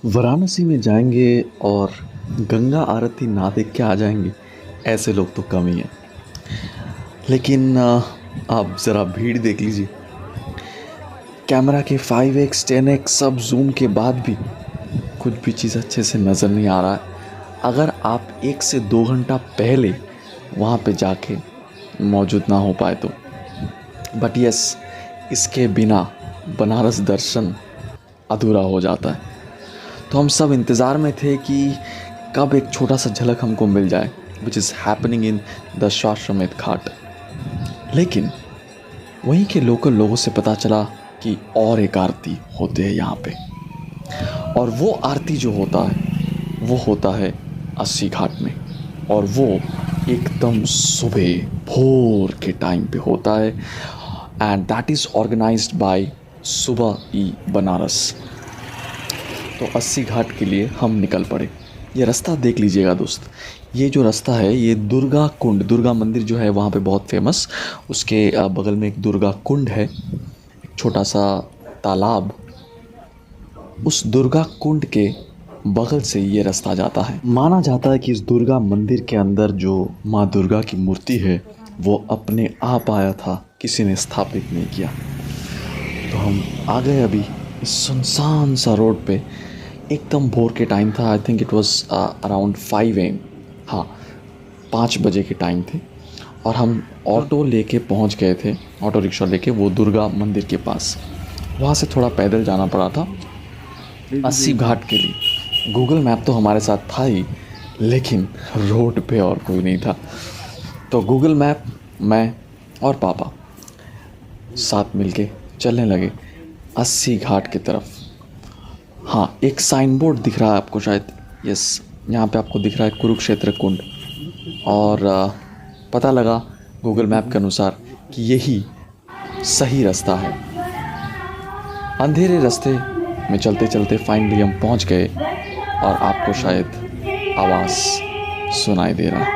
वाराणसी में जाएंगे और गंगा आरती ना देख के आ जाएंगे, ऐसे लोग तो कम ही हैं। लेकिन आप ज़रा भीड़ देख लीजिए। कैमरा के 5x 10x सब जूम के बाद भी कुछ भी चीज़ अच्छे से नज़र नहीं आ रहा है, अगर आप 1 से 2 घंटा पहले वहाँ पे जाके मौजूद ना हो पाए तो। बट यस, इसके बिना बनारस दर्शन अधूरा हो जाता है। तो हम सब इंतज़ार में थे कि कब एक छोटा सा झलक हमको मिल जाए, which is happening in Dashashwamedh Ghat. लेकिन वहीं के लोकल लोगों से पता चला कि और एक आरती होते हैं यहाँ पे, और वो आरती जो होता है वो होता है अस्सी घाट में, और वो एकदम सुबह भोर के टाइम पे होता है। And that is organised by Subah e Banaras. तो अस्सी घाट के लिए हम निकल पड़े। ये रास्ता देख लीजिएगा दोस्त, ये जो रास्ता है ये दुर्गा कुंड, दुर्गा मंदिर जो है वहाँ पे बहुत फेमस, उसके बगल में एक दुर्गा कुंड है, एक छोटा सा तालाब। उस दुर्गा कुंड के बगल से ये रास्ता जाता है। माना जाता है कि इस दुर्गा मंदिर के अंदर जो माँ दुर्गा की मूर्ति है वो अपने आप आया था, किसी ने स्थापित नहीं किया। तो हम आ गए अभी इस सुनसान सा रोड पे। एकदम भोर के टाइम था, I think it was around 5 AM। हाँ, 5 बजे के टाइम थे, और हम ऑटो लेके पहुंच गए थे, ऑटो रिक्शा लेके वो दुर्गा मंदिर के पास। वहाँ से थोड़ा पैदल जाना पड़ा था अस्सी घाट के लिए। गूगल मैप तो हमारे साथ था ही, लेकिन रोड पे और कोई नहीं था। तो गूगल मैप, मैं और पापा साथ मिलके चलने लगे अस्सी घाट की तरफ। हाँ, एक साइन बोर्ड दिख रहा है आपको शायद, यस, यहाँ पे आपको दिख रहा है कुरुक्षेत्र कुंड, और पता लगा गूगल मैप के अनुसार कि यही सही रास्ता है। अंधेरे रास्ते में चलते चलते फाइनली हम पहुँच गए, और आपको शायद आवाज़ सुनाई दे रहा है।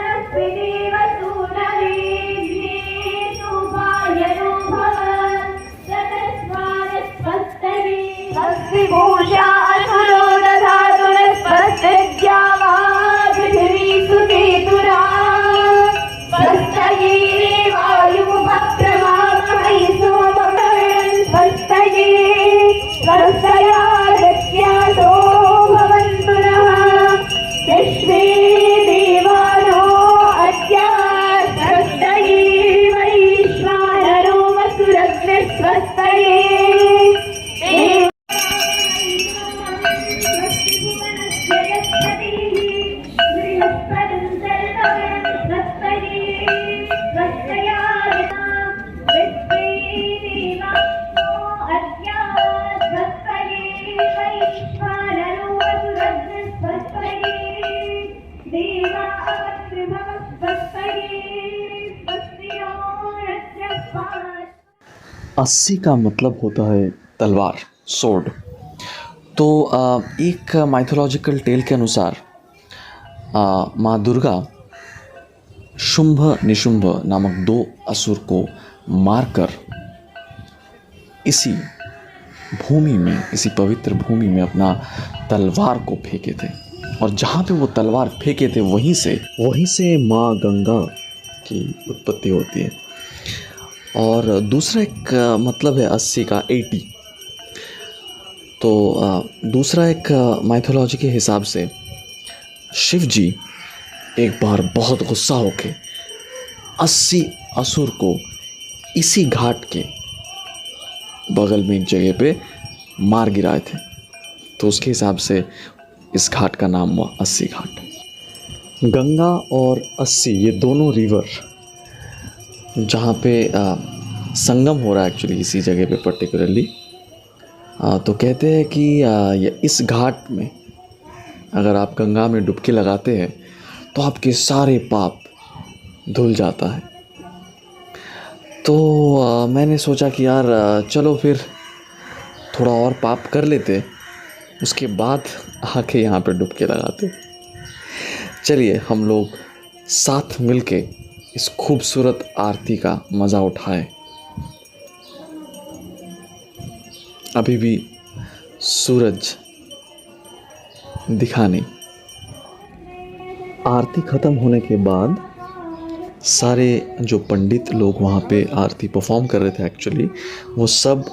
अस्सी का मतलब होता है तलवार, सोर्ड। तो एक माइथोलॉजिकल टेल के अनुसार माँ दुर्गा शुंभ निशुंभ नामक 2 असुर को मारकर इसी भूमि में, इसी पवित्र भूमि में अपना तलवार को फेंके थे, और जहाँ पे वो तलवार फेंके थे वहीं से माँ गंगा की उत्पत्ति होती है। और दूसरा एक मतलब है अस्सी का 80। तो दूसरा एक माइथोलॉजी के हिसाब से शिव जी एक बार बहुत गुस्सा होके 80 असुर को इसी घाट के बगल में एक जगह पे मार गिराए थे। तो उसके हिसाब से इस घाट का नाम हुआ अस्सी घाट। गंगा और अस्सी ये दोनों रिवर जहाँ पे संगम हो रहा है एक्चुअली इसी जगह पे पर्टिकुलरली, तो कहते हैं कि इस घाट में अगर आप गंगा में डुबकी लगाते हैं तो आपके सारे पाप धुल जाता है। तो मैंने सोचा कि यार चलो फिर थोड़ा और पाप कर लेते, उसके बाद आके यहाँ पे डुबकी लगाते। चलिए हम लोग साथ मिलके इस खूबसूरत आरती का मज़ा उठाएं। अभी भी सूरज दिखा नहीं। आरती ख़त्म होने के बाद सारे जो पंडित लोग वहाँ पे आरती परफॉर्म कर रहे थे एक्चुअली, वो सब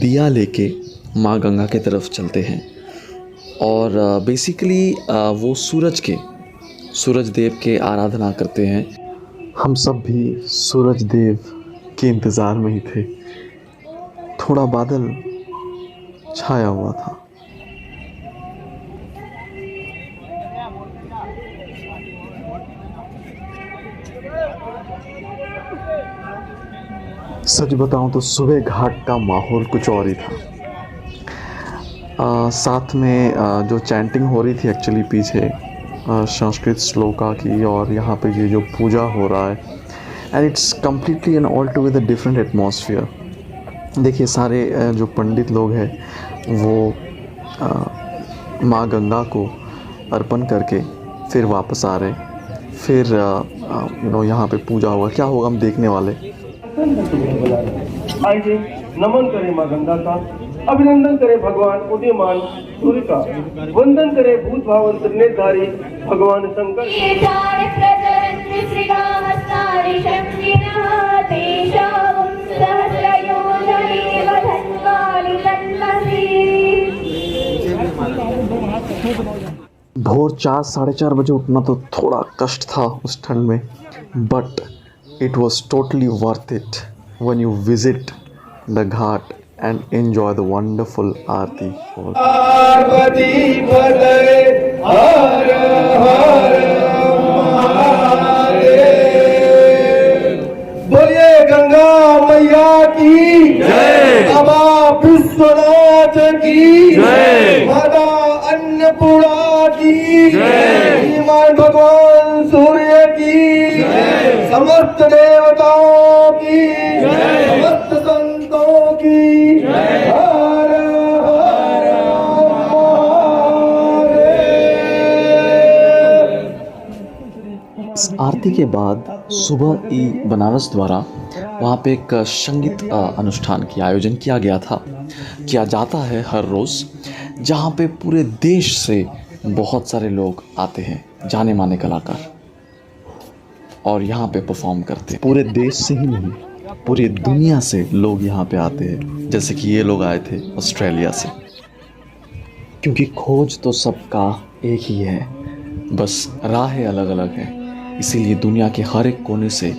दिया लेके माँ गंगा के तरफ चलते हैं और बेसिकली वो सूरज देव के आराधना करते हैं। हम सब भी सूरज देव के इंतज़ार में ही थे। थोड़ा बादल छाया हुआ था। सच बताऊं तो सुबह घाट का माहौल कुछ और ही था। साथ में जो चैंटिंग हो रही थी एक्चुअली पीछे संस्कृत श्लोका की, और यहाँ पे ये जो पूजा हो रहा है, and it's completely N all together different atmosphere. देखिए सारे जो पंडित लोग हैं वो माँ गंगा को अर्पण करके फिर वापस आ रहे हैं। फिर यहाँ पे पूजा होगा, क्या होगा हम देखने वाले। आइए नमन करें माँ गंगा का, अभिनंदन करें भगवान उदयमान सूर्य का, वंदन करें भूत भावन त्रिनेत्रधारी भगवान शंकर। भोर 4 साढ़े 4 बजे उठना तो थोड़ा कष्ट था उस ठंड में, but it was totally worth it when you visit the ghat and enjoy the wonderful aarti. Parvati पतये हर हर महादेव। बोलिए गंगा मैया की जय, बाबा विश्वनाथ की जय, माता अन्नपूर्णा की जय, ईमान भगवान सूर्य की जय, समस्त देवताओं की जय, समस्त संतों की जय। हर हर महादेव। इस आरती के बाद सुबह ई बनारस द्वारा वहाँ पे एक संगीत अनुष्ठान की आयोजन किया जाता है हर रोज़, जहाँ पे पूरे देश से बहुत सारे लोग आते हैं, जाने माने कलाकार, और यहाँ पे परफॉर्म करते हैं। पूरे देश से ही नहीं, पूरी दुनिया से लोग यहाँ पे आते हैं। जैसे कि ये लोग आए थे ऑस्ट्रेलिया से, क्योंकि खोज तो सबका एक ही है, बस राहें अलग अलग हैं। इसीलिए दुनिया के हर एक कोने से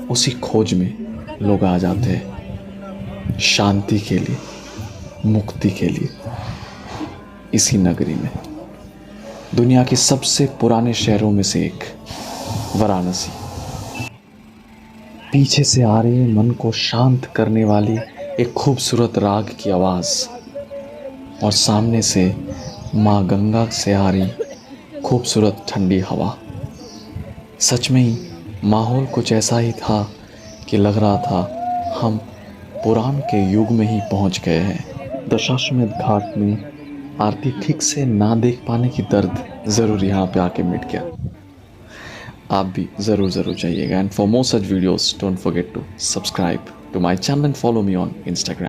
उसी खोज में लोग आ जाते हैं, शांति के लिए, मुक्ति के लिए। इसी नगरी में, दुनिया के सबसे पुराने शहरों में से एक वाराणसी, पीछे से आ रही मन को शांत करने वाली एक खूबसूरत राग की आवाज़, और सामने से माँ गंगा से आ रही खूबसूरत ठंडी हवा। सच में ही माहौल कुछ ऐसा ही था कि लग रहा था हम पुराण के युग में ही पहुंच गए हैं। दशाश्वमेध घाट में आरती ठीक से ना देख पाने की दर्द ज़रूर यहाँ पे आके मिट गया। आप भी ज़रूर जाइएगा। And for more such videos don't forget to subscribe to my channel and follow me on Instagram.